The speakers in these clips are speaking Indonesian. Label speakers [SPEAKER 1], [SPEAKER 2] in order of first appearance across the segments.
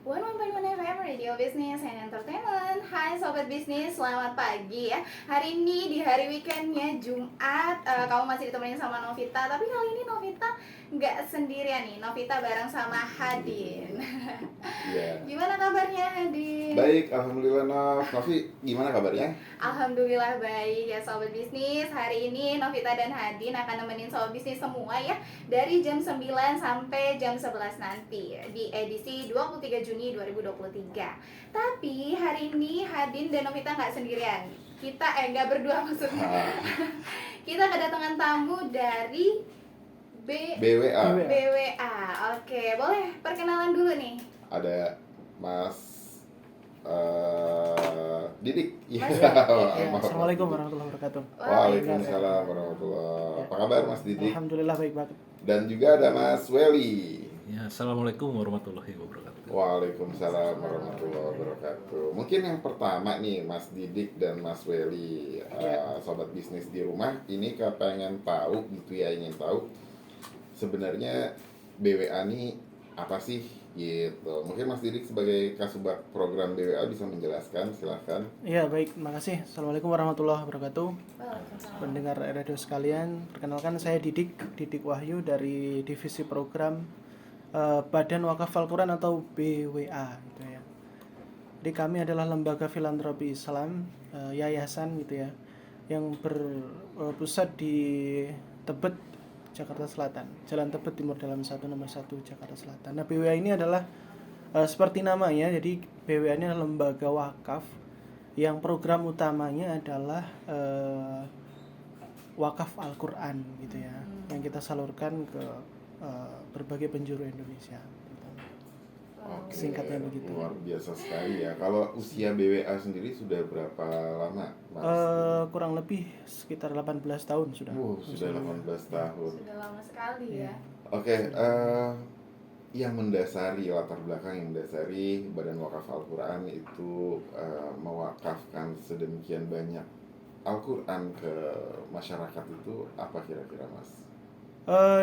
[SPEAKER 1] 101.1 FM Radio Business and Entertainment. Hai Sobat Bisnis, selamat pagi ya. Hari ini di hari weekendnya Jumat, kamu masih ditemenin sama Novita. Tapi kali ini Novita nggak sendirian nih, Novita bareng sama Hadin.
[SPEAKER 2] Iya.
[SPEAKER 1] Gimana kabarnya Hadin?
[SPEAKER 2] Baik, alhamdulillah Nov. Novi, gimana kabarnya?
[SPEAKER 1] Alhamdulillah baik ya Sobat Bisnis. Hari ini Novita dan Hadin akan nemenin Sobat Bisnis semua ya, dari jam 9 sampai jam 11 nanti di edisi 23 Juni 2023. Tapi hari ini Hadin dan Novita nggak sendirian. Kita nggak berdua maksudnya. Kita kedatangan tamu dari
[SPEAKER 2] BWA.
[SPEAKER 1] BWA. Oke, boleh perkenalan dulu nih.
[SPEAKER 2] Ada Mas Didik.
[SPEAKER 1] Mas
[SPEAKER 2] Iya.
[SPEAKER 1] Didik.
[SPEAKER 3] Assalamualaikum warahmatullahi wabarakatuh.
[SPEAKER 2] Waalaikumsalam warahmatullahi. Apa kabar Mas Didik?
[SPEAKER 3] Alhamdulillah baik banget.
[SPEAKER 2] Dan juga ada Mas Weli.
[SPEAKER 4] Ya, assalamualaikum warahmatullahi wabarakatuh.
[SPEAKER 2] Waalaikumsalam warahmatullahi wabarakatuh. Mungkin yang pertama nih Mas Didik dan Mas Weli, sobat bisnis di rumah ini kepengen tahu gitu ya, ingin tahu sebenarnya BWA ini apa sih gitu. Mungkin Mas Didik sebagai kasubag program BWA bisa menjelaskan, silahkan.
[SPEAKER 3] Iya baik, makasih. Assalamualaikum warahmatullahi wabarakatuh.
[SPEAKER 1] Waalaikumsalam.
[SPEAKER 3] Pendengar radio sekalian, perkenalkan saya Didik Wahyu dari divisi program Badan Wakaf Al-Quran atau BWA gitu ya. Jadi kami adalah lembaga filantropi Islam, yayasan gitu ya, yang berpusat di Tebet, Jakarta Selatan, Jalan Tebet Timur Dalam 1 nomor 1 Jakarta Selatan. Nah, BWA ini adalah seperti namanya, jadi BWA ini adalah lembaga wakaf yang program utamanya adalah wakaf Al-Quran gitu ya, yang kita salurkan ke berbagai penjuru Indonesia.
[SPEAKER 2] Oke,
[SPEAKER 3] Singkatnya begitu.
[SPEAKER 2] luar biasa sekali ya. Kalau usia BWA sendiri sudah berapa lama, Mas?
[SPEAKER 3] Kurang lebih sekitar 18 tahun sudah.
[SPEAKER 2] Sudah 18 tahun.
[SPEAKER 1] Sudah lama sekali ya.
[SPEAKER 2] Oke, yang mendasari, latar belakang yang mendasari Badan Wakaf Al-Quran itu mewakafkan sedemikian banyak Al-Quran ke masyarakat itu apa kira-kira, Mas?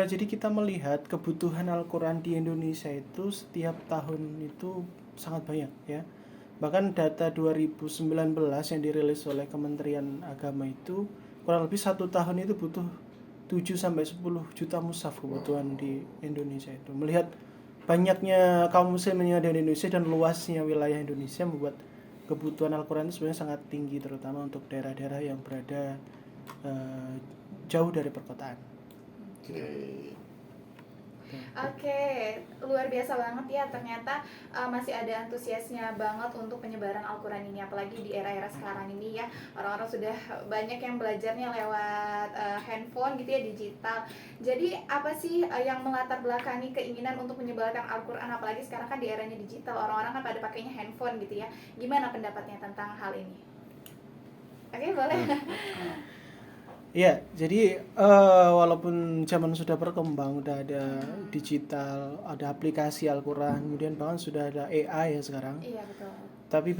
[SPEAKER 3] Jadi kita melihat kebutuhan Al-Quran di Indonesia itu setiap tahun itu sangat banyak ya. Bahkan data 2019 yang dirilis oleh Kementerian Agama itu kurang lebih 1 tahun itu butuh 7-10 juta mushaf kebutuhan di Indonesia itu. Melihat banyaknya kaum muslim yang ada di Indonesia dan luasnya wilayah Indonesia membuat kebutuhan Al-Quran itu sebenarnya sangat tinggi, terutama untuk daerah-daerah yang berada jauh dari perkotaan.
[SPEAKER 1] Oke, luar biasa banget ya, ternyata masih ada antusiasnya banget untuk penyebaran Al-Quran ini. Apalagi di era-era sekarang ini ya, orang-orang sudah banyak yang belajarnya lewat handphone gitu ya, digital. Jadi apa sih yang melatar belakangi keinginan untuk menyebarkan Al-Quran, apalagi sekarang kan di eranya digital, orang-orang kan pada pakainya handphone gitu ya. Gimana pendapatnya tentang hal ini? Oke, boleh.
[SPEAKER 3] Iya, jadi walaupun zaman sudah berkembang, udah ada digital, ada aplikasi Al-Quran, kemudian bahkan sudah ada AI ya sekarang.
[SPEAKER 1] Iya, betul.
[SPEAKER 3] Tapi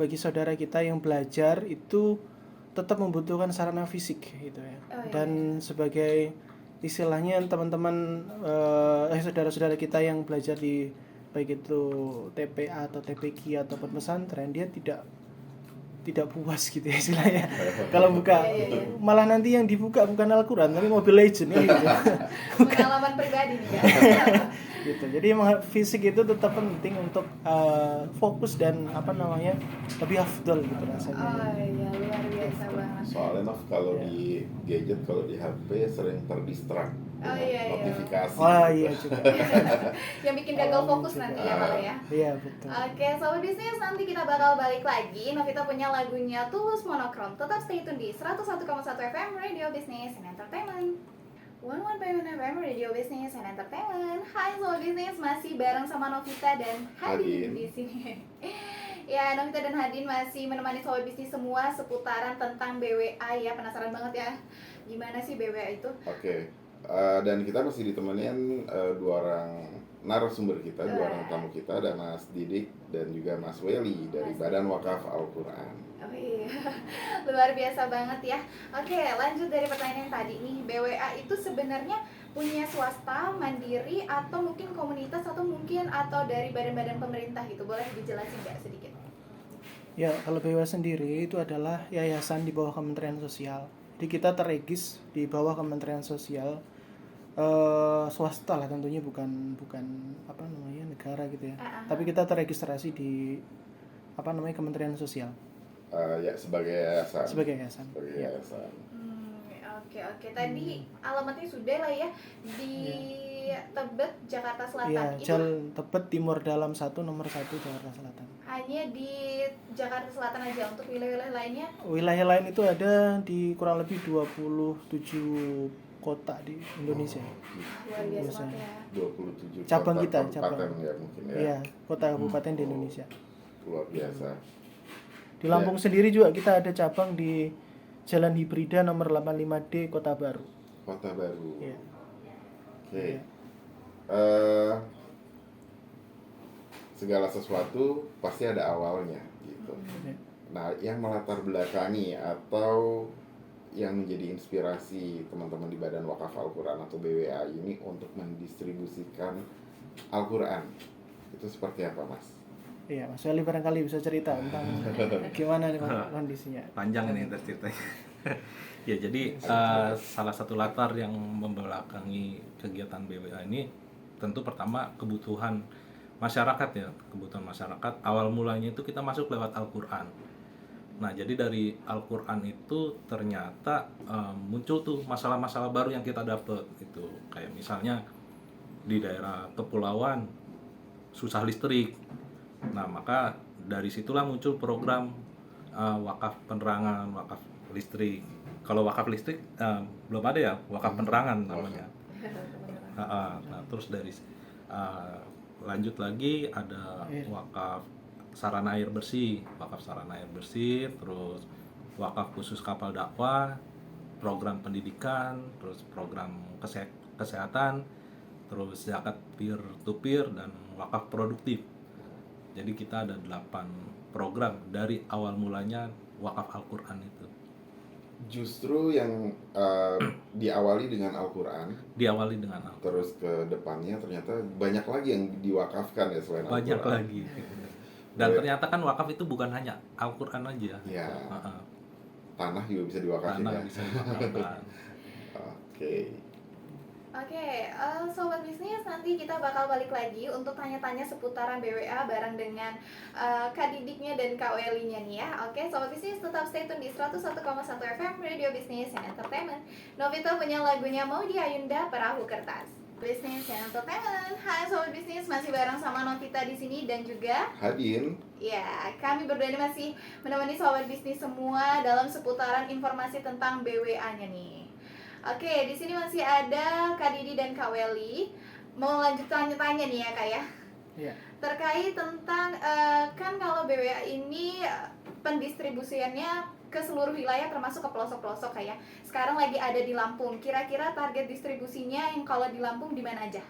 [SPEAKER 3] bagi saudara kita yang belajar itu tetap membutuhkan sarana fisik gitu ya.
[SPEAKER 1] Oh, iya.
[SPEAKER 3] Dan sebagai istilahnya teman-teman saudara-saudara kita yang belajar di baik itu TPA atau TPQ ataupun pesantren, dia tidak puas gitu ya istilahnya. Kalau buka malah nanti yang dibuka bukan Al-Quran tapi Mobile Legends ya gitu.
[SPEAKER 1] Pengalaman pribadi nih ya.
[SPEAKER 3] Gitu. Jadi emang fisik itu tetap penting untuk fokus dan lebih afdol gitu rasanya.
[SPEAKER 1] Oh iya, luar biasa banget.
[SPEAKER 2] Soalnya Nov, kalau di gadget, kalau di HP sering terdistrak
[SPEAKER 1] Oh, iya.
[SPEAKER 2] notifikasi.
[SPEAKER 3] Oh iya juga.
[SPEAKER 1] Yang bikin gagal fokus nanti ya malah ya.
[SPEAKER 3] Iya betul.
[SPEAKER 1] Oke, Sobat Bisnis, nanti kita bakal balik lagi. Novita punya lagunya Tulus Monokrom. Tetap stay tune di 101,1 FM Radio Business and Entertainment. 101.1 FM Radio Business and Entertainment. Hai Sobat Bisnis, masih bareng sama Novita dan Hadin di sini. Ya, Novita dan Hadin masih menemani Sobat Bisnis semua seputaran tentang BWA ya. Penasaran banget ya, gimana sih BWA itu?
[SPEAKER 2] Oke. Dan kita masih ditemenin dua orang narasumber kita, dua orang tamu kita, ada Mas Didik dan juga Mas Weli dari Badan Wakaf Al-Quran.
[SPEAKER 1] Oh iya, luar biasa banget ya. Oke, lanjut dari pertanyaan yang tadi nih, BWA itu sebenarnya punya swasta, mandiri, atau mungkin komunitas, atau dari badan-badan pemerintah gitu? Boleh dijelasin nggak sedikit?
[SPEAKER 3] Ya, kalau BWA sendiri itu adalah yayasan di bawah Kementerian Sosial. Jadi kita terregis di bawah Kementerian Sosial, swasta lah tentunya, bukan apa namanya negara gitu ya. Tapi kita terregistrasi di apa namanya Kementerian Sosial
[SPEAKER 2] Ya sebagai yayasan.
[SPEAKER 3] sebagai yayasan.
[SPEAKER 2] Sebagai
[SPEAKER 3] Ya.
[SPEAKER 2] yayasan.
[SPEAKER 1] Oke. Tadi alamatnya sudah lah ya di Tebet, Jakarta Selatan.
[SPEAKER 3] Iya,
[SPEAKER 1] Itu
[SPEAKER 3] Jalan Tebet Timur Dalam 1 nomor 1 Jakarta Selatan.
[SPEAKER 1] hanya di Jakarta Selatan aja, untuk wilayah-wilayah lainnya?
[SPEAKER 3] Wilayah lain itu ada di kurang lebih 27 kota di Indonesia.
[SPEAKER 1] Luar biasa banget ya.
[SPEAKER 2] 27
[SPEAKER 3] Cabang
[SPEAKER 2] kota
[SPEAKER 3] kita,
[SPEAKER 2] kabupaten
[SPEAKER 3] cabang.
[SPEAKER 2] ya mungkin ya.
[SPEAKER 3] Iya, kota kabupaten di Indonesia.
[SPEAKER 2] Luar biasa.
[SPEAKER 3] Di Lampung sendiri juga kita ada cabang di Jalan Hibrida nomor 85D Kota Baru.
[SPEAKER 2] Kota Baru.
[SPEAKER 3] Iya.
[SPEAKER 2] Oke.
[SPEAKER 3] Iya.
[SPEAKER 2] Segala sesuatu pasti ada awalnya gitu.
[SPEAKER 3] Iya.
[SPEAKER 2] Nah, yang melatar belakangi atau yang menjadi inspirasi teman-teman di Badan Wakaf Al-Quran atau BWA ini untuk mendistribusikan Al-Quran itu seperti apa, Mas?
[SPEAKER 3] Iya, Mas Weli barangkali bisa cerita tentang gimana nih kondisinya.
[SPEAKER 4] Panjang ini ceritanya. Ya, jadi salah satu latar yang membelakangi kegiatan BWA ini tentu pertama kebutuhan masyarakat ya, kebutuhan masyarakat. Awal mulanya itu kita masuk lewat Al-Quran. Nah, jadi dari Al-Quran itu ternyata muncul tuh masalah-masalah baru yang kita dapat itu, kayak misalnya di daerah kepulauan susah listrik. Nah, maka dari situlah muncul program wakaf penerangan, wakaf listrik. Kalau wakaf listrik belum ada ya, wakaf penerangan namanya. Nah, terus dari lanjut lagi ada wakaf sarana air bersih, terus wakaf khusus kapal dakwah, program pendidikan, terus program kesehatan, terus zakat peer to peer, dan wakaf produktif. Jadi kita ada 8 program dari awal mulanya wakaf Al-Quran itu.
[SPEAKER 2] Justru yang diawali dengan Al-Quran, terus ke depannya ternyata banyak lagi yang diwakafkan ya selain Al-Quran.
[SPEAKER 4] Banyak lagi. Dan ternyata kan wakaf itu bukan hanya Al-Quran aja.
[SPEAKER 2] Ya. Tanah juga bisa diwakafin
[SPEAKER 4] Tanah
[SPEAKER 2] ya.
[SPEAKER 4] bisa diwakafkan.
[SPEAKER 1] Oke, Sobat Bisnis, nanti kita bakal balik lagi untuk tanya-tanya seputaran BWA bareng dengan Kak Didiknya dan Kak Welinya nih ya. Oke, Sobat Bisnis tetap stay tune di 101,1 FM Radio Bisnis and Entertainment. Novita punya lagunya Mau di Ayunda Perahu Kertas. Bisnis and Entertainment. Hai Sobat Bisnis, masih bareng sama Novita di sini dan juga
[SPEAKER 2] Hadin.
[SPEAKER 1] Ya, kami berdua ini masih menemani Sobat Bisnis semua dalam seputaran informasi tentang BWA-nya nih. Oke, di sini masih ada Kak Didi dan Kak Weli. Mau lanjut tanya-tanya nih ya Kak ya.
[SPEAKER 3] Iya.
[SPEAKER 1] Terkait tentang kan kalau BWA ini pendistribusiannya ke seluruh wilayah termasuk ke pelosok-pelosok Kak ya. Sekarang lagi ada di Lampung. Kira-kira target distribusinya yang kalau di Lampung di mana aja?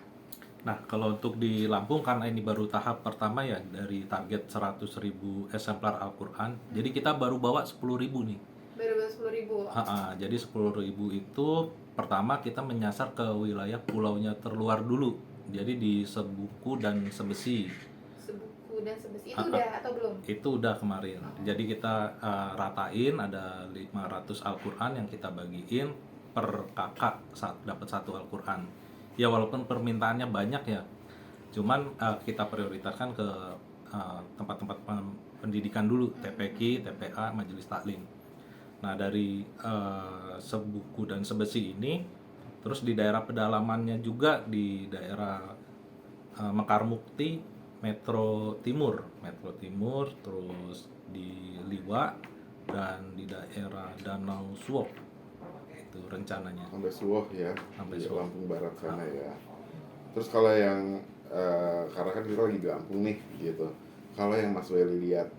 [SPEAKER 4] Nah, kalau untuk di Lampung karena ini baru tahap pertama ya, dari target 100.000 eksemplar Al-Quran. Jadi kita baru bawa 10.000 nih.
[SPEAKER 1] Baru 10.000.
[SPEAKER 4] Jadi 10.000 itu pertama kita menyasar ke wilayah pulaunya terluar dulu. Jadi di Sebuku dan Sebesi.
[SPEAKER 1] Sebuku dan Sebesi itu udah atau belum?
[SPEAKER 4] Itu udah kemarin. Jadi kita ratain ada 500 Al-Quran yang kita bagiin per kakak saat dapat 1 Al-Quran. Ya walaupun permintaannya banyak ya, cuman kita prioritaskan ke tempat-tempat pendidikan dulu, TPQ, TPA, Majelis Taklim. Nah, dari Sebuku dan Sebesi ini, terus di daerah pedalamannya juga di daerah Mekarmukti, Metro Timur, terus di Liwa dan di daerah Danau Suwok. Itu rencananya.
[SPEAKER 2] Sampai Suwoh ya,
[SPEAKER 4] Sampai
[SPEAKER 2] di
[SPEAKER 4] Suwoh.
[SPEAKER 2] Lampung Barat sana ya. Terus kalau yang karena kan kita lagi di Lampung nih gitu. Kalau yang Mas Weli lihat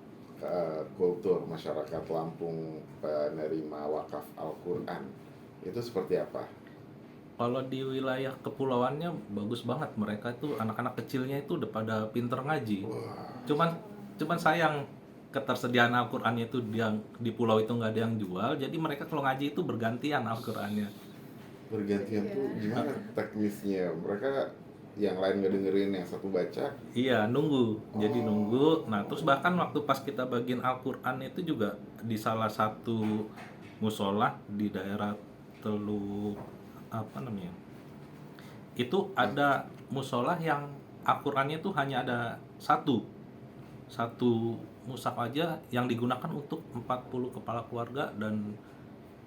[SPEAKER 2] kultur masyarakat Lampung penerima wakaf Al-Quran itu seperti apa?
[SPEAKER 4] Kalau di wilayah kepulauannya bagus banget, mereka tuh anak-anak kecilnya itu udah pada pinter ngaji. Cuman sayang ketersediaan Al-Qur'annya itu di pulau itu nggak ada yang jual, jadi mereka kalau ngaji itu bergantian Al-Qur'annya.
[SPEAKER 2] Bergantian
[SPEAKER 1] Iya.
[SPEAKER 2] tuh gimana teknisnya? Mereka yang lain nggak dengerin, yang satu baca.
[SPEAKER 4] Iya, nunggu. Jadi
[SPEAKER 2] Oh.
[SPEAKER 4] nunggu. Nah, terus bahkan waktu pas kita bagiin Al-Qur'an itu juga di salah satu musola di daerah Teluk apa namanya? Itu ada musola yang Al-Qur'annya itu hanya ada satu mushaf aja yang digunakan untuk 40 kepala keluarga, dan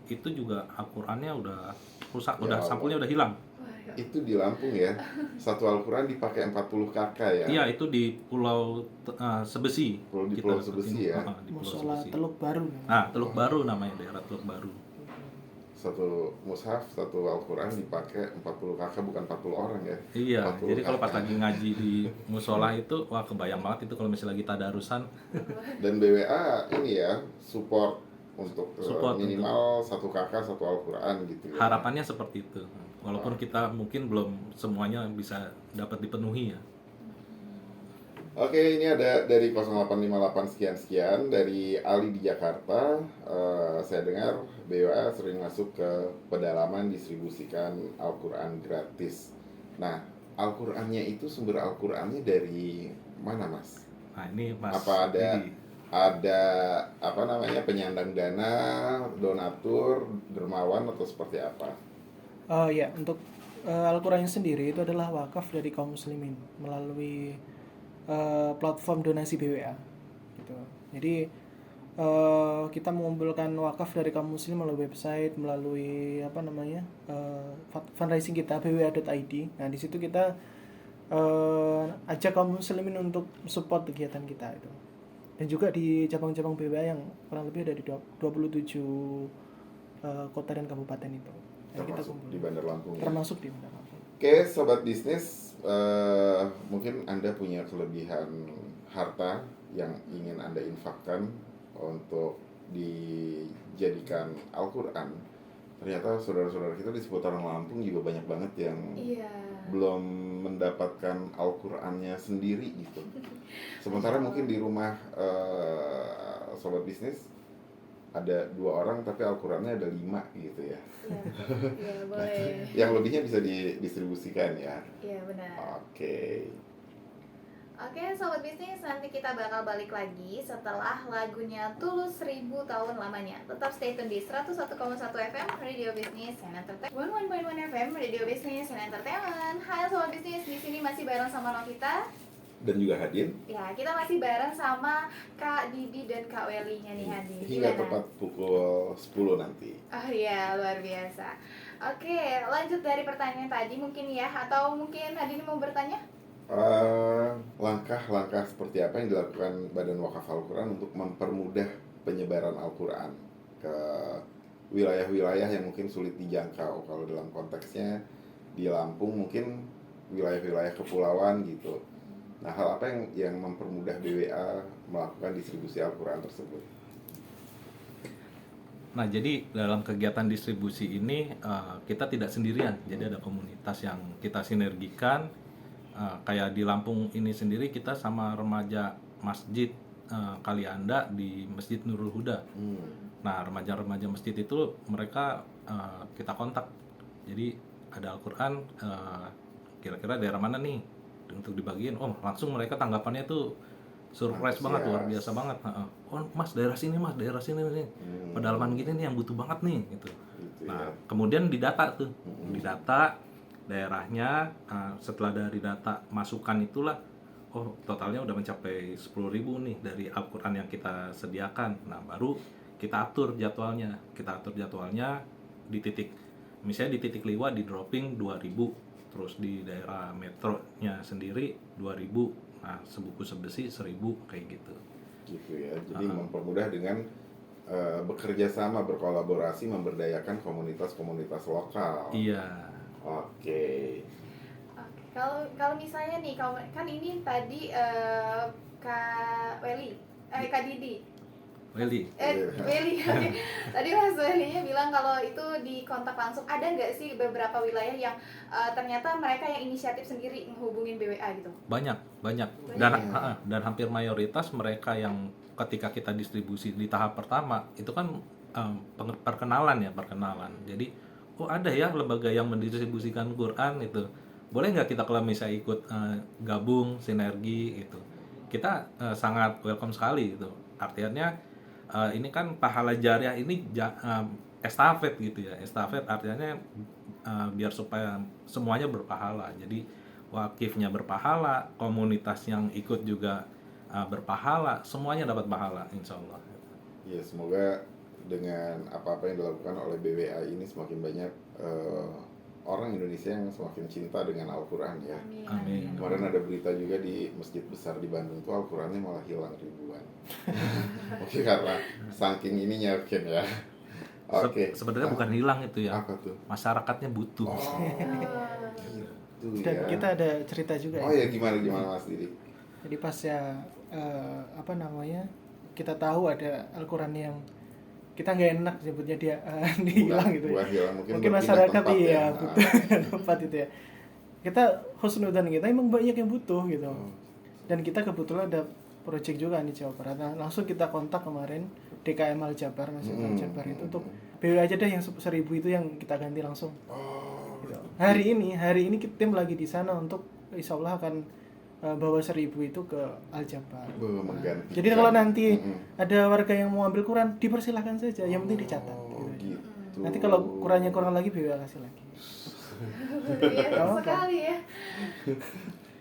[SPEAKER 4] itu juga Al-Qur'annya udah rusak,
[SPEAKER 2] Ya
[SPEAKER 4] udah
[SPEAKER 2] Allah.
[SPEAKER 4] sampulnya udah hilang.
[SPEAKER 1] Wah, ya.
[SPEAKER 2] Itu di Lampung ya. Satu Al-Quran dipakai 40 kakak ya.
[SPEAKER 4] Iya, itu di Pulau Sebesi.
[SPEAKER 2] Di
[SPEAKER 4] Kita
[SPEAKER 2] Pulau
[SPEAKER 4] dapetin.
[SPEAKER 2] Sebesi ya.
[SPEAKER 4] Di Pulau
[SPEAKER 3] Musola
[SPEAKER 4] Sebesi.
[SPEAKER 3] Teluk Baru.
[SPEAKER 4] Nah, Teluk Baru namanya, daerah Teluk Baru.
[SPEAKER 2] Satu mushaf, satu Al-Quran dipakai 40 kakak, bukan 40 orang ya.
[SPEAKER 4] Iya,
[SPEAKER 2] 40
[SPEAKER 4] jadi kalau pas
[SPEAKER 2] kakak.
[SPEAKER 4] lagi ngaji di musola itu, wah kebayang banget itu kalau misalnya lagi tadarusan.
[SPEAKER 2] Dan BWA ini ya, support untuk
[SPEAKER 4] Support
[SPEAKER 2] minimal satu kakak, satu Al-Quran gitu ya.
[SPEAKER 4] Harapannya seperti itu. Walaupun kita mungkin belum semuanya bisa dapat dipenuhi ya.
[SPEAKER 2] Oke, ini ada dari 0858 sekian-sekian dari Ali di Jakarta. Saya dengar BWA sering masuk ke pedalaman distribusikan Al-Quran gratis. Nah, Al-Qurannya itu sumber Al-Qurannya dari mana, Mas?
[SPEAKER 4] Nah, ini Mas
[SPEAKER 2] Apa
[SPEAKER 4] Didi.
[SPEAKER 2] ada apa namanya penyandang dana, donatur, dermawan atau seperti apa?
[SPEAKER 3] Oh ya, untuk Al-Quran sendiri itu adalah wakaf dari kaum muslimin melalui platform donasi BWA gitu. Jadi kita mengumpulkan wakaf dari kaum muslim melalui website, melalui apa namanya fundraising kita bwa.id. Nah, di situ kita ajak kaum muslimin untuk support kegiatan kita itu. Dan juga di cabang-cabang BWA yang kurang lebih ada di 27 kota dan kabupaten itu. Nah, kita
[SPEAKER 2] Termasuk
[SPEAKER 3] kumpul.
[SPEAKER 2] di Bandar Lampung. Ya?
[SPEAKER 3] Termasuk di Bandar Lampung.
[SPEAKER 2] Oke, sobat bisnis, mungkin Anda punya kelebihan harta yang ingin Anda infakkan untuk dijadikan Al-Quran. Ternyata saudara-saudara kita di seputaran Lampung juga banyak banget yang
[SPEAKER 1] Iya.
[SPEAKER 2] belum mendapatkan Al-Qurannya sendiri gitu. Sementara mungkin di rumah sobat bisnis ada 2 orang tapi Al-Qurannya ada 5 gitu ya.
[SPEAKER 1] Iya. Iya, boleh.
[SPEAKER 2] Yang lebihnya bisa didistribusikan ya.
[SPEAKER 1] Iya, benar.
[SPEAKER 2] Oke.
[SPEAKER 1] Oke, sobat bisnis, nanti kita bakal balik lagi setelah lagunya Tulus 1000 tahun lamanya. Tetap stay tune di 101,1 FM Radio Bisnis and Entertainment, 11.1 FM Radio Bisnis and Entertainment. Hai sobat bisnis, di sini masih bareng sama Novita.
[SPEAKER 2] Dan juga Hadin
[SPEAKER 1] Ya, kita masih bareng sama Kak Didi dan Kak Weli-nya nih Hadin.
[SPEAKER 2] hingga
[SPEAKER 1] Gimana?
[SPEAKER 2] tepat pukul 10 nanti.
[SPEAKER 1] Oh iya, luar biasa. Oke, lanjut dari pertanyaan tadi mungkin ya, atau mungkin Hadin mau bertanya?
[SPEAKER 2] Langkah-langkah seperti apa yang dilakukan Badan Wakaf Al-Quran untuk mempermudah penyebaran Al-Quran ke wilayah-wilayah yang mungkin sulit dijangkau. Kalau dalam konteksnya di Lampung mungkin wilayah-wilayah kepulauan gitu. Nah, hal apa yang mempermudah BWA melakukan distribusi Al-Quran tersebut?
[SPEAKER 4] Nah, jadi dalam kegiatan distribusi ini kita tidak sendirian. Jadi ada komunitas yang kita sinergikan. Kayak di Lampung ini sendiri kita sama remaja Masjid Kalianda di Masjid Nurul Huda. Nah, remaja-remaja masjid itu mereka kita kontak. Jadi ada Al-Quran, kira-kira daerah mana nih untuk dibagiin. Oh, langsung mereka tanggapannya tuh surprise banget, luar biasa banget. Oh, Mas, daerah sini Mas, daerah sini nih. Pedalaman gini nih yang butuh banget nih gitu.
[SPEAKER 2] Gitu
[SPEAKER 4] Nah,
[SPEAKER 2] ya.
[SPEAKER 4] kemudian didata tuh. Didata daerahnya, setelah dari data masukan itulah, oh totalnya udah mencapai 10.000 nih dari Al-Quran yang kita sediakan. Nah, baru kita atur jadwalnya di titik, misalnya di titik Liwa di dropping 2.000, terus di daerah metronya sendiri 2.000, nah Sebuku Sebesi 1.000 kayak gitu.
[SPEAKER 2] Gitu ya. Jadi mempermudah dengan bekerja sama, berkolaborasi, memberdayakan komunitas-komunitas lokal.
[SPEAKER 4] Iya.
[SPEAKER 2] Oke.
[SPEAKER 1] Oke, kalau misalnya nih, kan ini tadi Kak Weli, Kak Didi,
[SPEAKER 4] Welly.
[SPEAKER 1] Weli, oke. Tadi Mas Weli-nya bilang kalau itu dikontak langsung. Ada nggak sih beberapa wilayah yang ternyata mereka yang inisiatif sendiri menghubungin BWA gitu?
[SPEAKER 4] Banyak dan hampir mayoritas mereka yang ketika kita distribusi di tahap pertama itu kan perkenalan. Jadi oh ada ya lembaga yang mendistribusikan Quran itu, boleh nggak kita kalau misalnya ikut gabung sinergi gitu, kita sangat welcome sekali gitu. Artinya ini kan pahala jariah ini estafet gitu ya, estafet artinya biar supaya semuanya berpahala. Jadi wakifnya berpahala, komunitas yang ikut juga berpahala, semuanya dapat pahala insya Allah.
[SPEAKER 2] Ya, semoga dengan apa-apa yang dilakukan oleh BWA ini semakin banyak orang Indonesia yang semakin cinta dengan Al-Quran ya.
[SPEAKER 4] Amin.
[SPEAKER 2] Kemarin ada berita juga di masjid besar di Bandung tuh Al-Qurannya malah hilang ribuan. Oke, karena saking ininya mungkin ya. Oke.
[SPEAKER 4] Sebenarnya bukan hilang itu ya,
[SPEAKER 2] Apa tuh?
[SPEAKER 4] masyarakatnya butuh.
[SPEAKER 2] Oh, gitu
[SPEAKER 3] Dan
[SPEAKER 2] ya.
[SPEAKER 3] kita ada cerita juga
[SPEAKER 2] Oh
[SPEAKER 3] ya.
[SPEAKER 2] ya, gimana Mas Didi?
[SPEAKER 3] Jadi pas ya apa namanya, kita tahu ada Al-Quran yang kita nggak enak sebutnya dia dihilang gitu ya.
[SPEAKER 2] Bukan hilang, mungkin berpindah
[SPEAKER 3] Masyarakat
[SPEAKER 2] tempat
[SPEAKER 3] iya
[SPEAKER 2] ya.
[SPEAKER 3] butuh tempat itu ya. Kita husnudzon kita emang banyak yang butuh gitu.
[SPEAKER 2] Oh.
[SPEAKER 3] Dan kita kebetulan ada project juga di Jawa Barat. Nah, langsung kita kontak kemarin DKM Al Jabar, Masjid Al Jabar itu untuk BW aja deh yang 1.000 itu yang kita ganti langsung.
[SPEAKER 2] Oh,
[SPEAKER 3] Gitu. Hari ini tim lagi di sana untuk insya Allah akan bawa 1.000 itu ke Al Jabar.
[SPEAKER 2] menggantikan.
[SPEAKER 3] Jadi kalau nanti
[SPEAKER 2] Mm-mm.
[SPEAKER 3] ada warga yang mau ambil Quran, dipersilahkan saja. Yang penting dicatat.
[SPEAKER 2] Oh,
[SPEAKER 3] Gitu.
[SPEAKER 2] gitu.
[SPEAKER 3] Nanti kalau Qurannya kurang lagi, BW kasih lagi.
[SPEAKER 1] Biasa sekali ya.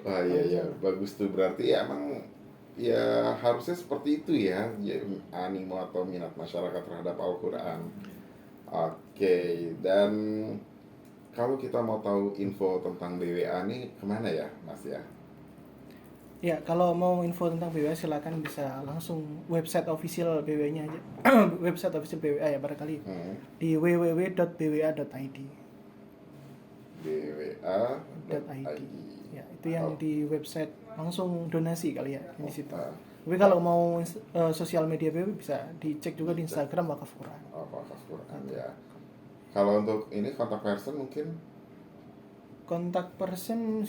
[SPEAKER 2] Wah iya bagus tuh, berarti ya emang ya harusnya seperti itu ya, ya animo atau minat masyarakat terhadap Al-Quran. Oke, dan kalau kita mau tahu info tentang BWA nih kemana ya Mas ya?
[SPEAKER 3] Ya, kalau mau info tentang BWA silakan bisa langsung website official BWA-nya aja. Website official BWA ya barangkali di www.bwa.id.
[SPEAKER 2] BWA.id.
[SPEAKER 3] Ya, itu yang di website langsung donasi kali ya di situ.
[SPEAKER 2] Ah,
[SPEAKER 3] Tapi kalau mau sosial media BW bisa dicek juga di Instagram Wakaf Quran.
[SPEAKER 2] wakaf Quran ya. Kalau untuk ini kontak person mungkin
[SPEAKER 3] Kontak person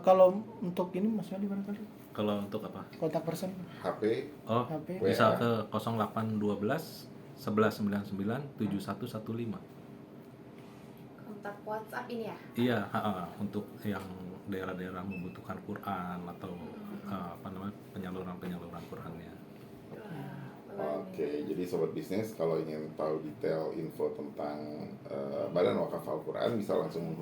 [SPEAKER 3] kalau untuk ini Mas Wali barangkali.
[SPEAKER 4] Kalau untuk apa?
[SPEAKER 3] Kontak person
[SPEAKER 2] HP.
[SPEAKER 4] Oh,
[SPEAKER 3] HP.
[SPEAKER 4] bisa ke 0812 1199 7115.
[SPEAKER 1] Kontak WhatsApp ini ya.
[SPEAKER 4] Iya, untuk yang daerah-daerah membutuhkan Quran atau penyaluran Qurannya.
[SPEAKER 2] Oke, jadi sobat bisnis kalau ingin tahu detail info tentang Badan Wakaf Al-Quran bisa langsung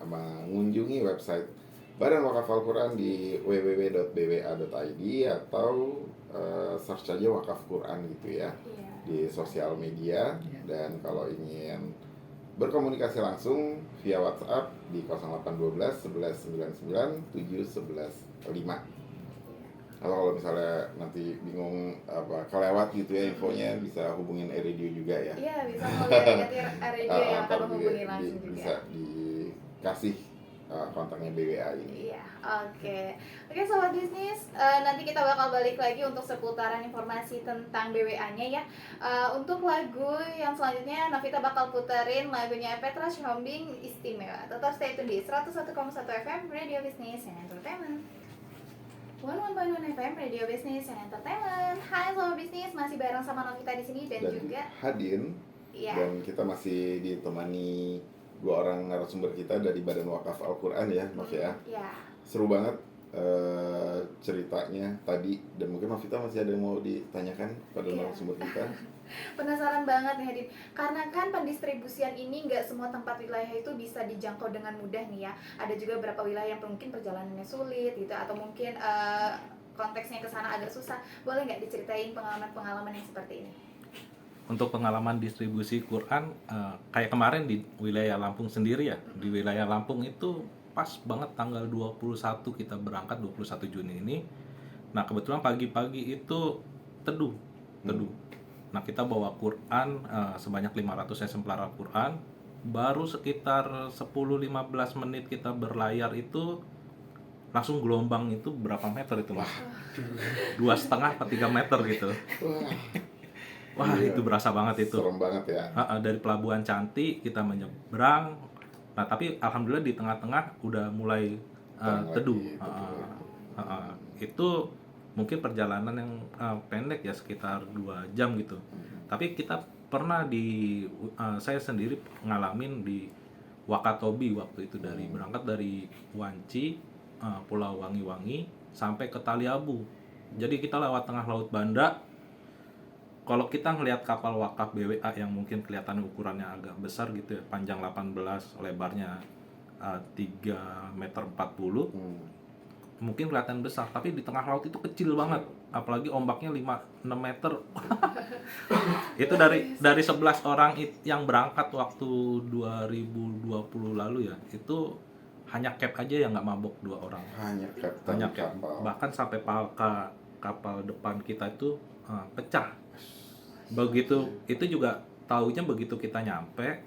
[SPEAKER 2] mengunjungi website Badan Wakaf Al-Quran di www.bwa.id atau search aja Wakaf Quran gitu ya
[SPEAKER 1] Iya.
[SPEAKER 2] di sosial media. Dan kalau ingin berkomunikasi langsung via WhatsApp di 0812 1199 711 5. Atau kalau misalnya nanti bingung apa kelewat gitu ya infonya, bisa hubungin Radio juga ya.
[SPEAKER 1] Iya, bisa melihat radio yang akan
[SPEAKER 2] Atau
[SPEAKER 1] menghubungi langsung
[SPEAKER 2] bisa
[SPEAKER 1] juga.
[SPEAKER 2] dikasih kontaknya BWA ini.
[SPEAKER 1] Iya, oke. Oke sobat bisnis, nanti kita bakal balik lagi untuk seputaran informasi tentang BWA-nya ya. Untuk lagu yang selanjutnya Novita bakal puterin lagunya Petra Shombing Istimewa. Tetap stay tune di 101,1 FM Radio Business and Entertainment. 101.1 FM Radio Business and Entertainment. Hai sobat bisnis, masih bareng sama Novita di sini dan juga
[SPEAKER 2] Hadin.
[SPEAKER 1] Iya.
[SPEAKER 2] Dan kita masih ditemani dua orang narasumber kita dari Badan Wakaf Al-Quran ya, Nov ya.
[SPEAKER 1] Iya.
[SPEAKER 2] Seru banget ceritanya tadi, dan mungkin Novita masih ada yang mau ditanyakan pada
[SPEAKER 1] Iya.
[SPEAKER 2] narasumber kita.
[SPEAKER 1] Penasaran banget nih Hadin, karena kan pendistribusian ini nggak semua tempat wilayah itu bisa dijangkau dengan mudah nih ya. Ada juga beberapa wilayah yang mungkin perjalanannya sulit gitu, atau mungkin konteksnya ke sana agak susah. Boleh nggak diceritain pengalaman-pengalaman yang seperti ini?
[SPEAKER 4] Untuk pengalaman distribusi Quran, kayak kemarin di wilayah Lampung sendiri ya, di wilayah Lampung itu pas banget tanggal 21 kita berangkat 21 Juni ini. Nah kebetulan pagi-pagi itu teduh. Nah kita bawa Quran sebanyak 500 eksemplar Al-Quran. Baru sekitar 10-15 menit kita berlayar itu langsung gelombang itu berapa meter itu Mas? 2,5 atau 3 meter gitu. Wah
[SPEAKER 2] Iya.
[SPEAKER 4] itu berasa banget itu.
[SPEAKER 2] Serem banget ya.
[SPEAKER 4] Dari Pelabuhan Cantik kita menyeberang. Nah tapi alhamdulillah di tengah-tengah udah mulai teduh. Itu mungkin perjalanan yang pendek ya, sekitar 2 jam gitu. Tapi kita pernah saya sendiri ngalamin di Wakatobi waktu itu, berangkat dari Wanci, Pulau Wangi-Wangi sampai ke Taliabu. Jadi kita lewat tengah laut Banda. Kalau kita ngelihat kapal wakaf BWA yang mungkin kelihatan ukurannya agak besar gitu ya, panjang 18, lebarnya 3 meter 40, mungkin kelihatan besar, tapi di tengah laut itu kecil banget, apalagi ombaknya 5-6 meter. Itu dari 11 orang yang berangkat waktu 2020 lalu ya, itu hanya cap aja yang nggak mabok 2 orang.
[SPEAKER 2] Hanya kapten
[SPEAKER 4] Hanya cap.
[SPEAKER 2] kapal.
[SPEAKER 4] Bahkan sampai kapal depan kita itu pecah. Begitu itu juga taunya begitu kita nyampe,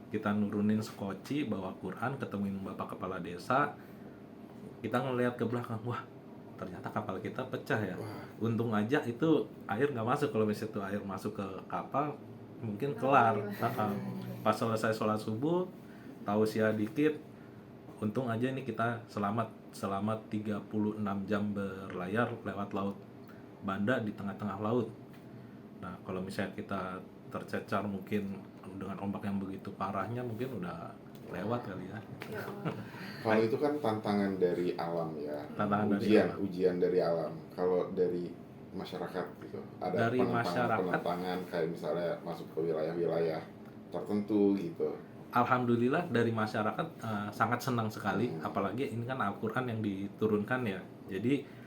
[SPEAKER 4] kita nurunin skoci, bawa Quran, ketemuin bapak kepala desa, kita ngelihat ke belakang, wah ternyata kapal kita pecah ya. Untung aja itu air nggak masuk. Kalau misalnya itu air masuk ke kapal mungkin kelar. Pas selesai sholat subuh, tausiah dikit, untung aja nih kita selamat 36 jam berlayar lewat laut Banda di tengah-tengah laut. Nah, kalau misalnya kita tercecar mungkin dengan ombak yang begitu parahnya, mungkin udah lewat kali ya.
[SPEAKER 2] Kalau itu kan tantangan dari alam ya.
[SPEAKER 4] Tantangan dari alam.
[SPEAKER 2] Ujian dari alam. Kalau dari masyarakat gitu, ada
[SPEAKER 4] Dari masyarakat,
[SPEAKER 2] penentangan kayak misalnya masuk ke wilayah-wilayah tertentu gitu.
[SPEAKER 4] Alhamdulillah dari masyarakat sangat senang sekali, apalagi ini kan Al-Quran yang diturunkan ya. Jadi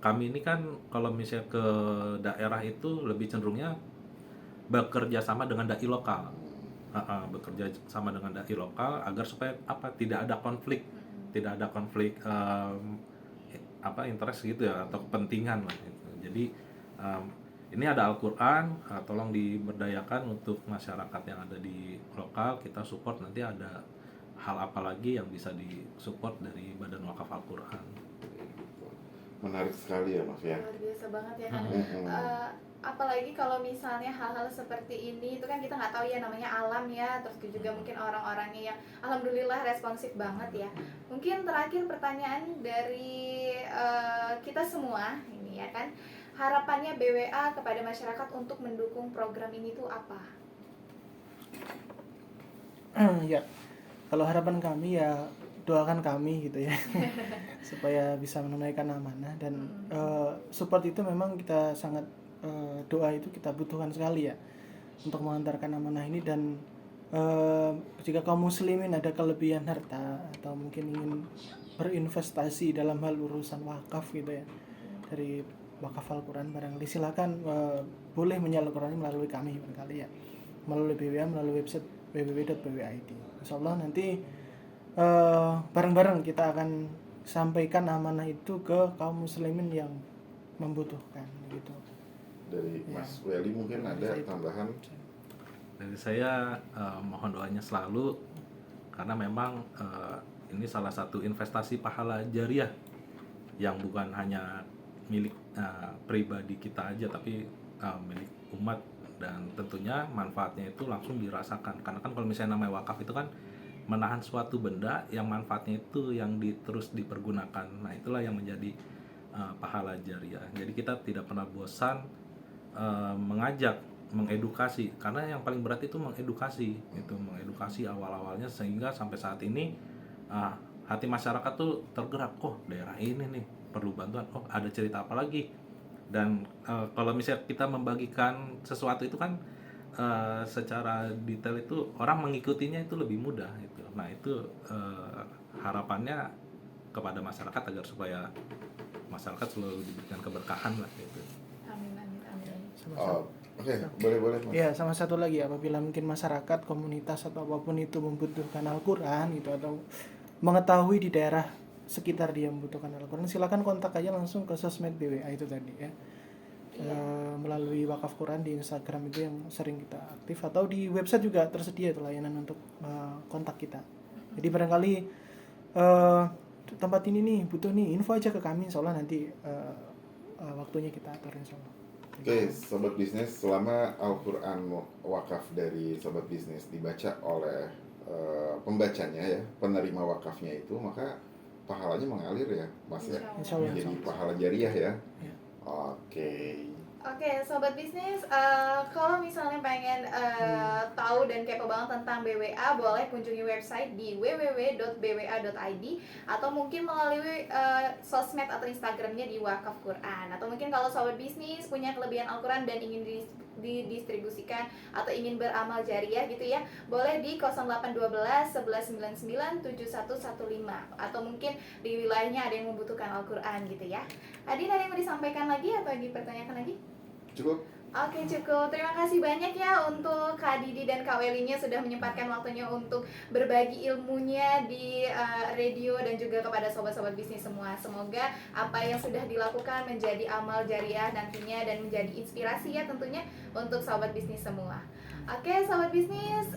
[SPEAKER 4] kami ini kan kalau misalnya ke daerah itu lebih cenderungnya bekerja sama dengan dai lokal. Bekerja sama dengan dai lokal agar supaya tidak ada konflik interest gitu ya, atau kepentingan lah gitu. Jadi ini ada Al-Quran, tolong diberdayakan untuk masyarakat yang ada di lokal, kita support. Nanti ada hal apa lagi yang bisa disupport dari Badan Wakaf Al-Quran.
[SPEAKER 2] Menarik sekali ya Mas ya.
[SPEAKER 1] Luar biasa banget ya kan. Apalagi kalau misalnya hal-hal seperti ini itu kan kita nggak tahu ya, namanya alam ya, terus juga mungkin orang-orangnya yang alhamdulillah responsif banget ya. Mungkin terakhir pertanyaan dari kita semua ini ya kan, harapannya BWA kepada masyarakat untuk mendukung program ini tuh apa?
[SPEAKER 3] Ya, kalau harapan kami ya doakan kami gitu ya supaya bisa menunaikan amanah dan support itu memang kita sangat doa itu kita butuhkan sekali ya untuk mengantarkan amanah ini. Dan jika kaum muslimin ada kelebihan harta atau mungkin ingin berinvestasi dalam hal urusan wakaf gitu ya, dari wakaf Al-Quran barangkali silakan boleh menyalurkannya melalui kami barangkali ya, melalui BWA, melalui website www.bwa.id. Insyaallah nanti bareng-bareng kita akan sampaikan amanah itu ke kaum muslimin yang membutuhkan gitu.
[SPEAKER 2] Dari Mas Weli mungkin ada tambahan?
[SPEAKER 4] Dari saya mohon doanya selalu, karena memang ini salah satu investasi pahala jariah yang bukan hanya milik pribadi kita aja, tapi milik umat, dan tentunya manfaatnya itu langsung dirasakan. Karena kan kalau misalnya namanya wakaf itu kan menahan suatu benda yang manfaatnya itu yang terus dipergunakan. Nah, itulah yang menjadi pahala jariah. Jadi kita tidak pernah bosan mengajak, mengedukasi, karena yang paling berat itu mengedukasi awal-awalnya, sehingga sampai saat ini hati masyarakat tuh tergerak, oh daerah ini nih perlu bantuan, oh ada cerita apa lagi. Dan kalau misalnya kita membagikan sesuatu itu kan secara detail itu orang mengikutinya itu lebih mudah gitu. Nah itu harapannya kepada masyarakat agar supaya masyarakat selalu diberikan keberkahan lah gitu.
[SPEAKER 1] Amin.
[SPEAKER 2] Oke, boleh Mas.
[SPEAKER 3] Ya, sama satu lagi, apabila mungkin masyarakat, komunitas atau apapun itu membutuhkan Al-Quran gitu, atau mengetahui di daerah sekitar dia membutuhkan Al-Quran, silakan kontak aja langsung ke sosmed BWA itu tadi ya. Melalui Wakaf Quran di Instagram itu yang sering kita aktif, atau di website juga tersedia itu layanan untuk kontak kita. Jadi barangkali tempat ini nih butuh nih, info aja ke kami, insyaallah nanti waktunya kita atur insyaallah.
[SPEAKER 2] Oke, Sobat Bisnis, selama Al-Quran wakaf dari Sobat Bisnis dibaca oleh pembacanya ya, penerima wakafnya itu, maka pahalanya mengalir ya Mas ya,
[SPEAKER 3] Insyaallah.
[SPEAKER 2] jadi pahala jariah ya.
[SPEAKER 3] Ya.
[SPEAKER 2] Oke.
[SPEAKER 1] Oke, sobat bisnis, kalau misalnya pengen tahu dan kepo banget tentang BWA, boleh kunjungi website di www.bwa.id atau mungkin melalui sosmed atau Instagramnya di Wakaf Quran. Atau mungkin kalau sobat bisnis punya kelebihan Al-Quran dan ingin didistribusikan atau ingin beramal jariah gitu ya, boleh di 0812 1199 7115 atau mungkin di wilayahnya ada yang membutuhkan Al-Quran gitu ya. Adin, ada yang mau disampaikan lagi atau dipertanyakan lagi?
[SPEAKER 2] Cukup.
[SPEAKER 1] Oke, cukup. Terima kasih banyak ya untuk Kak Didi dan Kak Welinya sudah menyempatkan waktunya untuk berbagi ilmunya di radio dan juga kepada sobat-sobat bisnis semua. Semoga apa yang sudah dilakukan menjadi amal jariah nantinya dan menjadi inspirasi ya tentunya untuk sobat bisnis semua. Oke, sobat bisnis,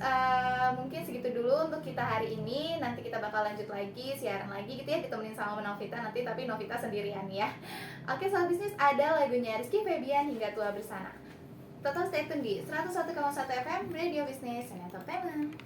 [SPEAKER 1] mungkin segitu dulu untuk kita hari ini. Nanti kita bakal lanjut lagi, siaran lagi gitu ya, ditemenin sama Novita nanti, tapi Novita sendirian ya. Oke, sobat bisnis, ada lagunya Rizky Febian, Hingga Tua Bersama. Tetap stay tune di 101,1 FM Radio Bisnis and Entertainment.